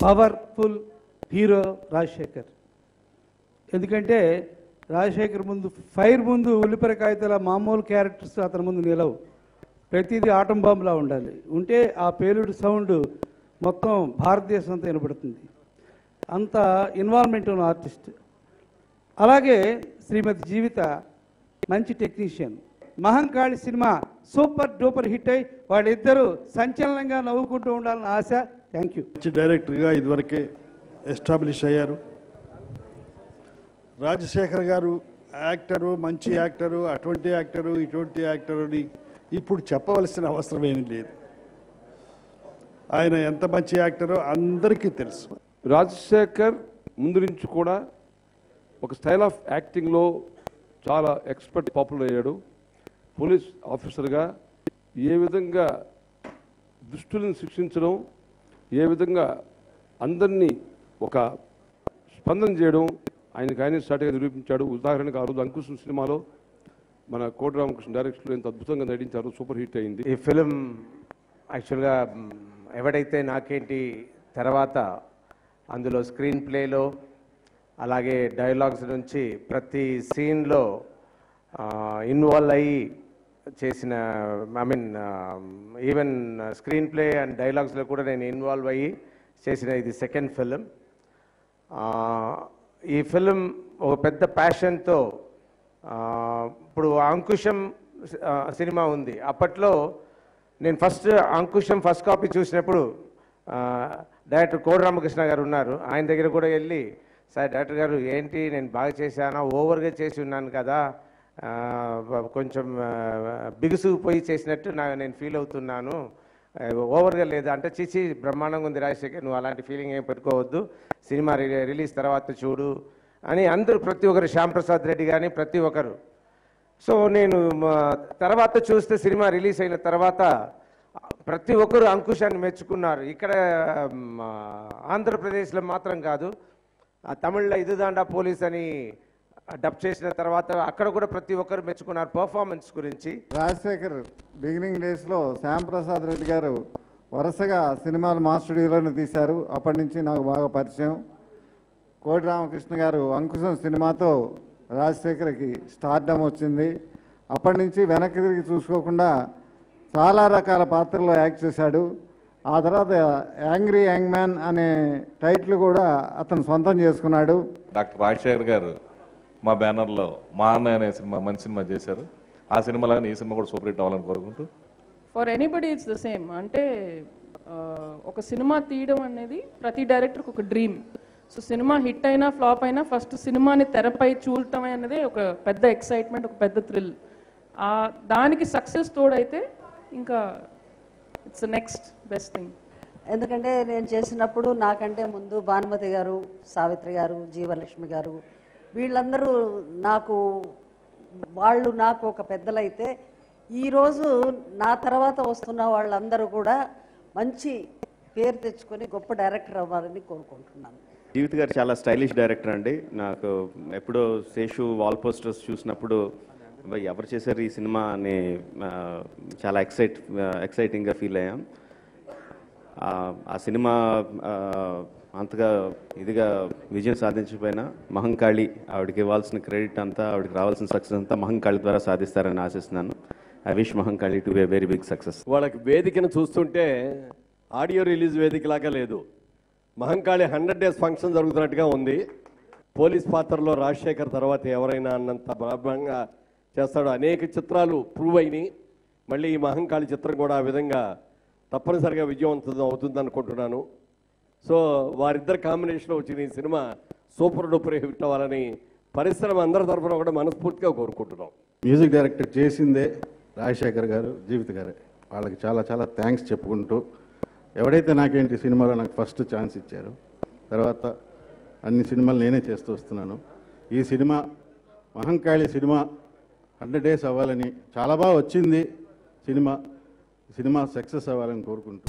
Powerful hero Rajasekhar. ఎందుకంటే రాజశేఖర్ ముందు fire ముందు ఉల్లిపాయ కాగితాల మామూలు క్యారెక్టర్స్ అతని ముందు నిలవు. ప్రతిదీ ఆటం బాంబులా ఉండాలి. ఉంటే ఆ పేలుడు సౌండ్ మొత్తం భారతదేశం అంతా వినపడుతుంది. అంత ఇన్వాల్వ్మెంట్ ఉన్న ఆర్టిస్ట్. అలాగే శ్రీమతి జీవిత మంచి technician. Mahankali cinema super duper hit అయి వాళ్ళిద్దరూ సంచలనంగా నవ్వుకుంటూ ఉండాలని ఆశ. Thank you. మంచి డైరెక్టర్గా ఇదివరకే ఎస్టాబ్లిష్ అయ్యారు. రాజశేఖర్ గారు యాక్టరు, మంచి యాక్టరు, అటువంటి యాక్టరు, ఇటువంటి యాక్టరు అని ఇప్పుడు చెప్పవలసిన అవసరం ఏమీ లేదు. ఆయన ఎంత మంచి యాక్టరో అందరికీ తెలుసు. రాజశేఖర్ ముందు నుంచి కూడా ఒక స్టైల్ ఆఫ్ యాక్టింగ్లో చాలా ఎక్స్పర్ట్, పాపులర్ అయ్యాడు. పోలీస్ ఆఫీసర్గా ఏ విధంగా దుష్టులను శిక్షించడం, ఏ విధంగా అందరినీ ఒక స్పందన చేయడం ఆయనకు స్టార్ట్గా నిరూపించాడు. ఉదాహరణకు ఆ రోజు అంకుశం సినిమాలో మన కోటి రామకృష్ణ డైరెక్షన్లో ఎంత అద్భుతంగా నటించారు. సూపర్ హిట్ అయింది ఈ ఫిలిం. యాక్చువల్గా ఎవడైతే నాకేంటి తర్వాత అందులో స్క్రీన్ ప్లేలో అలాగే డైలాగ్స్ నుంచి ప్రతి సీన్లో ఇన్వాల్వ్ అయ్యి చేసిన, ఈవెన్ స్క్రీన్ ప్లే అండ్ డైలాగ్స్లో కూడా నేను ఇన్వాల్వ్ అయ్యి చేసిన ఇది సెకండ్ ఫిలిం. ఈ ఫిలిం ఒక పెద్ద ప్యాషన్తో, ఇప్పుడు అంకుశం సినిమా ఉంది, అప్పట్లో నేను అంకుశం ఫస్ట్ కాపీ చూసినప్పుడు డైరెక్టర్ కోడి రామకృష్ణ గారు ఉన్నారు. ఆయన దగ్గర కూడా వెళ్ళి, సార్ డైరెక్టర్ గారు ఏంటి నేను బాగా చేశానా, ఓవర్గా చేసి ఉన్నాను కదా, కొంచెం బిగుసుకుపోయి చేసినట్టు నేను ఫీల్ అవుతున్నాను, ఓవర్గా లేదా అంటే, చిచి బ్రహ్మాండంగా ఉంది రాజశేఖర్, నువ్వు అలాంటి ఫీలింగ్ ఏం పెట్టుకోవద్దు, సినిమా రిలీజ్ తర్వాత చూడు అని అందరూ, ప్రతి ఒక్కరు, శ్యాంప్రసాద్ రెడ్డి కానీ ప్రతి ఒక్కరు. సో నేను తర్వాత చూస్తే సినిమా రిలీజ్ అయిన తర్వాత ప్రతి ఒక్కరు అంకుశాన్ని మెచ్చుకున్నారు. ఇక్కడ ఆంధ్రప్రదేశ్లో మాత్రం కాదు, తమిళ్లో ఇదుదాండా పోలీస్ అని డబ్ చేసిన తర్వాత అక్కడ కూడా ప్రతి ఒక్కరు మెచ్చుకున్నారు పర్ఫార్మెన్స్ గురించి. రాజశేఖర్ బిగినింగ్ డేస్లో శ్యాంప్రసాద్ రెడ్డి గారు వరుసగా సినిమాలు మా స్టూడియోలోనే తీశారు. అప్పటి నుంచి నాకు బాగా పరిచయం. కోటి రామకృష్ణ గారు అంకుశం సినిమాతో రాజశేఖర్కి స్టార్డమ్ వచ్చింది. అప్పటి నుంచి వెనక్కి తిరిగి చూసుకోకుండా చాలా రకాల పాత్రల్లో యాక్ట్ చేశాడు. ఆ తర్వాత యాంగ్రీ యంగ్ మ్యాన్ అనే టైటిల్ కూడా అతను సొంతం చేసుకున్నాడు. డాక్టర్ రాజశేఖర్ గారు మా బ్యానర్లో మా అన్నయ్య అనే సినిమా మంచి సినిమా చేశారు. ఆ సినిమాలోనే ఈ సినిమా కూడా సూపర్ హిట్ అవ్వాలని కోరుకుంటూ. For anybody it's the same. అంటే ఒక సినిమా తీయడం అనేది ప్రతి డైరెక్టర్కి ఒక డ్రీమ్. సో సినిమా హిట్ అయినా ఫ్లాప్ అయినా ఫస్ట్ సినిమాని తెరపై చూడటం అనేది ఒక పెద్ద ఎక్సైట్మెంట్, ఒక పెద్ద థ్రిల్. దానికి సక్సెస్ తోడైతే ఇంకా ఇట్స్ నెక్స్ట్ బెస్ట్ థింగ్. ఎందుకంటే నేను చేసినప్పుడు నాకంటే ముందు భానుమతి గారు, సావిత్రి గారు, జీవలక్ష్మి గారు, వీళ్ళందరూ వాళ్ళు నాకు ఒక పెద్దలైతే, ఈరోజు నా తర్వాత వస్తున్న వాళ్ళందరూ కూడా మంచి పేరు తెచ్చుకొని గొప్ప డైరెక్టర్ అవ్వాలని కోరుకుంటున్నాను. జీవిత్ గారు చాలా స్టైలిష్ డైరెక్టర్ అండి. నాకు ఎప్పుడో శేషు వాల్ పోస్టర్స్ చూసినప్పుడు ఎవరు చేశారు ఈ సినిమా అని చాలా ఎక్సైటింగ్గా ఫీల్ అయ్యాం. ఆ సినిమా అంతగా ఇదిగా విజయం సాధించకపోయినా మహంకాళి, ఆవిడకి ఇవ్వాల్సిన క్రెడిట్ అంతా, ఆవిడకి రావాల్సిన సక్సెస్ అంతా మహంకాళి ద్వారా సాధిస్తారని ఆశిస్తున్నాను. I wish Mahankali to be a very big success. వాళ్ళకి వేదికను చూస్తుంటే ఆడియో రిలీజ్ వేదికలాగా లేదు, మహంకాళి 100 days ఫంక్షన్ జరుగుతున్నట్టుగా ఉంది. పోలీస్ పాత్రలో రాజశేఖర్ తర్వాత ఎవరైనా అన్నంత బ్రహ్మాండంగా చేస్తాడు. అనేక చిత్రాలు ప్రూవ్ అయినాయి. మళ్ళీ ఈ మహంకాళి చిత్రం కూడా ఆ విధంగా తప్పనిసరిగా విజయవంతం అవుతుంది అనుకుంటున్నాను. సో వారిద్దరు కాంబినేషన్లో వచ్చిన ఈ సినిమా సూపర్ డూపర్ హిట్ అవ్వాలని పరిశ్రమ అందరి తరఫున కూడా మనస్ఫూర్తిగా కోరుకుంటున్నాం. మ్యూజిక్ డైరెక్టర్ చేసిందే రాజశేఖర్ గారు, జీవిత గారే. వాళ్ళకి చాలా చాలా థ్యాంక్స్ చెప్పుకుంటూ, ఎవడైతే నాకేంటి సినిమాలో నాకు ఫస్ట్ ఛాన్స్ ఇచ్చారు, తర్వాత అన్ని సినిమాలు నేనే చేస్తూ వస్తున్నాను. ఈ సినిమా మహంకాళి సినిమా 100 days అవ్వాలని, చాలా బాగా వచ్చింది సినిమా సక్సెస్ అవ్వాలని కోరుకుంటూ